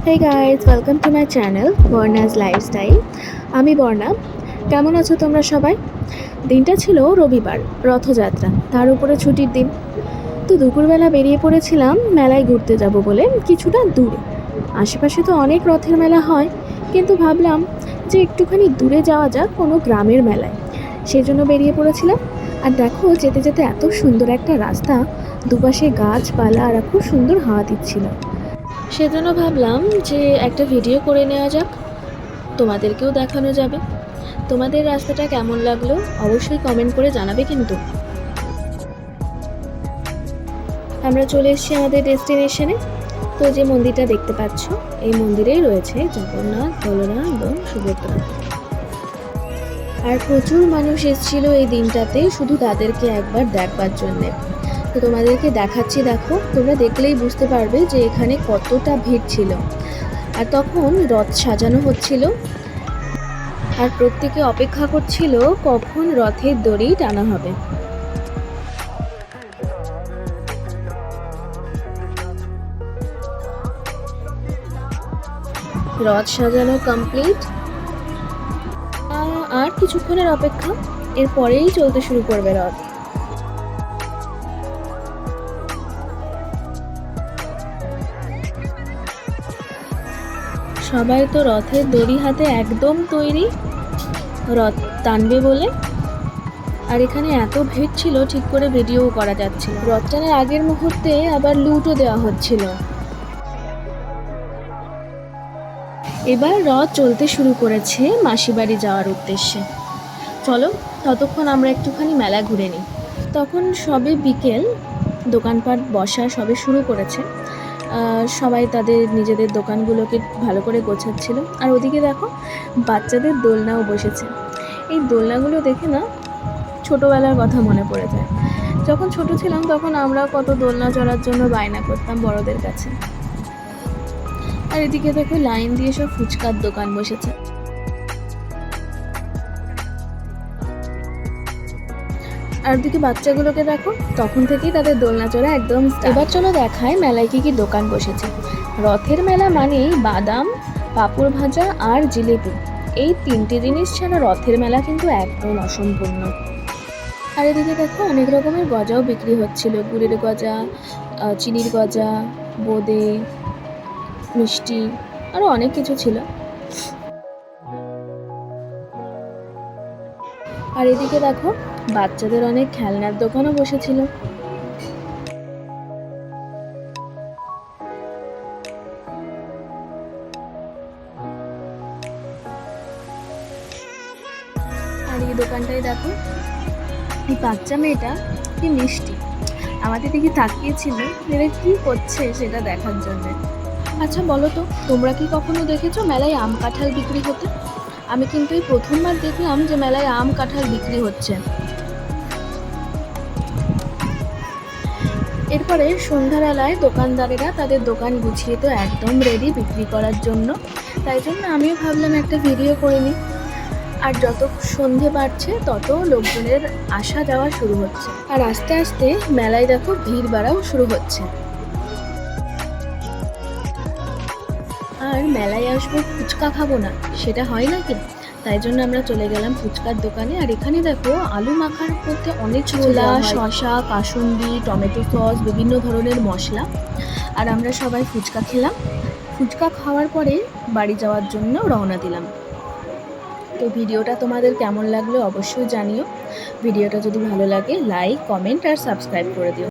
Hey guys, welcome to my channel Barna's lifestyle. আমি বর্ণা। কেমন আছো তোমরা সবাই? দিনটা ছিল রবিবার, রথযাত্রা, তার উপরে ছুটির দিন। তো দুপুরবেলা বেরিয়ে পড়েছিলাম মেলায় ঘুরতে যাব বলে, কিছুটা দূরে। আশেপাশে তো অনেক রথের মেলা হয়, কিন্তু ভাবলাম যে একটুখানি দূরে যাওয়া যাক কোনো গ্রামের মেলায়। সেজন্য বেরিয়ে পড়েছিলাম। আর দেখো, যেতে যেতে এত সুন্দর একটা রাস্তা, দুপাশে গাছপালা আর খুব সুন্দর হাওয়া দিচ্ছিল। সেজন্য ভাবলাম যে একটা ভিডিও করে নেওয়া যাক, তোমাদেরকেও দেখানো যাবে। তোমাদের রাস্তাটা কেমন লাগলো অবশ্যই কমেন্ট করে জানাবে কিন্তু। আমরা চলে এসেছি আমাদের ডেস্টিনেশনে। তো যে মন্দিরটা দেখতে পাচ্ছ, এই মন্দিরেই রয়েছে জগন্নাথ, বলরাম এবং সুভদ্রা। আর প্রচুর মানুষ এসেছিল এই দিনটাতে শুধু তাদেরকে একবার দেখবার জন্যে। তো তোমাদেরকে দেখাচ্ছি, দেখো, তোমরা দেখলেই বুঝতে পারবে যে এখানে কতটা ভিড় ছিল। আর তখন রথ সাজানো হচ্ছিল, আর প্রত্যেকে অপেক্ষা করছিল কখন রথের দড়ি টানা হবে। রথ সাজানো কমপ্লিট, আর কিছুক্ষণের অপেক্ষা, এরপরেই চলতে শুরু করবে রথ। সবাই তো রথের দড়ি হাতে একদম তৈরি রথ টানবে বলে। আর এখানে এত ভিড় ছিল, ঠিক করে ভিডিও করা যাচ্ছিল। রথ টানার আগের মুহূর্তে আবার লুটও দেওয়া হচ্ছিল। এবার রথ চলতে শুরু করেছে মাসিবাড়ি যাওয়ার উদ্দেশ্যে। চলো ততক্ষণ আমরা একটুখানি মেলা ঘুরে নিই। তখন সবে বিকেল, দোকানপাট বসা সবে শুরু করেছে। সবাই তাদের নিজেদের দোকানগুলোকে ভালো করে গোছাচ্ছিল। আর ওদিকে দেখো, বাচ্চাদের দোলনাও বসেছে। এই দোলনাগুলো দেখে না ছোটোবেলার কথা মনে পড়ে যায়। যখন ছোট ছিলাম তখন আমরা কত দোলনা চড়ার জন্য বায়না করতাম বড়দের কাছে। আর এদিকে দেখো, লাইন দিয়ে সব ফুচকার দোকান বসেছে। আর দিকে বাচ্চাগুলোকে দেখো, তখন থেকেই তাদের দোলনা চড়া একদম। এবার চলো দেখায় মেলায় কি কি দোকান বসেছে। রথের মেলা মানেই বাদাম, পাঁপড় ভাজা আর জিলিপি, এই তিনটে জিনিস ছাড়া রথের মেলা কিন্তু একদম অসম্পূর্ণ। আর এদিকে দেখো, অনেক রকমের গজাও বিক্রি হচ্ছিল। গুড়ের গজা, চিনির গজা, বোঁদে, মিষ্টি, আরও অনেক কিছু ছিল। আর এদিকে দেখো, বাচ্চাদের অনেক খেলনার দোকানও বসেছিল। আর এই দোকানটায় দেখো, এই বাচ্চা মেয়েটা কি মিষ্টি, আমাদের দিকে তাকিয়েছিল এরা কি করছে সেটা দেখার জন্য। আচ্ছা বলো তো, তোমরা কি কখনো দেখেছো মেলায় আম কাঁঠাল বিক্রি হতে? আমি কিন্তু এই প্রথমবার দেখলাম যে মেলায় আম কাঁঠাল বিক্রি হচ্ছে। এরপরে সন্ধ্যাবেলায় দোকানদারেরা তাদের দোকান গুছিয়ে তো একদম রেডি বিক্রি করার জন্য। তাই জন্য আমিও ভাবলাম একটা ভিডিও করে নিই। আর যত সন্ধে বাড়ছে তত লোকজনের আসা যাওয়া শুরু হচ্ছে। আর আস্তে আস্তে মেলায় দেখো ভিড় বাড়াও শুরু হচ্ছে। আর মেলায় আসবো ফুচকা খাবো না, সেটা হয় নাকি? তাই জন্য আমরা চলে গেলাম ফুচকার দোকানে। আর এখানে দেখো, আলু মাখার মধ্যে অনেক ছোলা, শসা, কাসুন্দি, টমেটো সস, বিভিন্ন ধরনের মশলা। আর আমরা সবাই ফুচকা খেলাম। ফুচকা খাওয়ার পরে বাড়ি যাওয়ার জন্য রওনা দিলাম। তো ভিডিওটা তোমাদের কেমন লাগলো অবশ্যই জানিও। ভিডিওটা যদি ভালো লাগে লাইক, কমেন্ট আর সাবস্ক্রাইব করে দিও।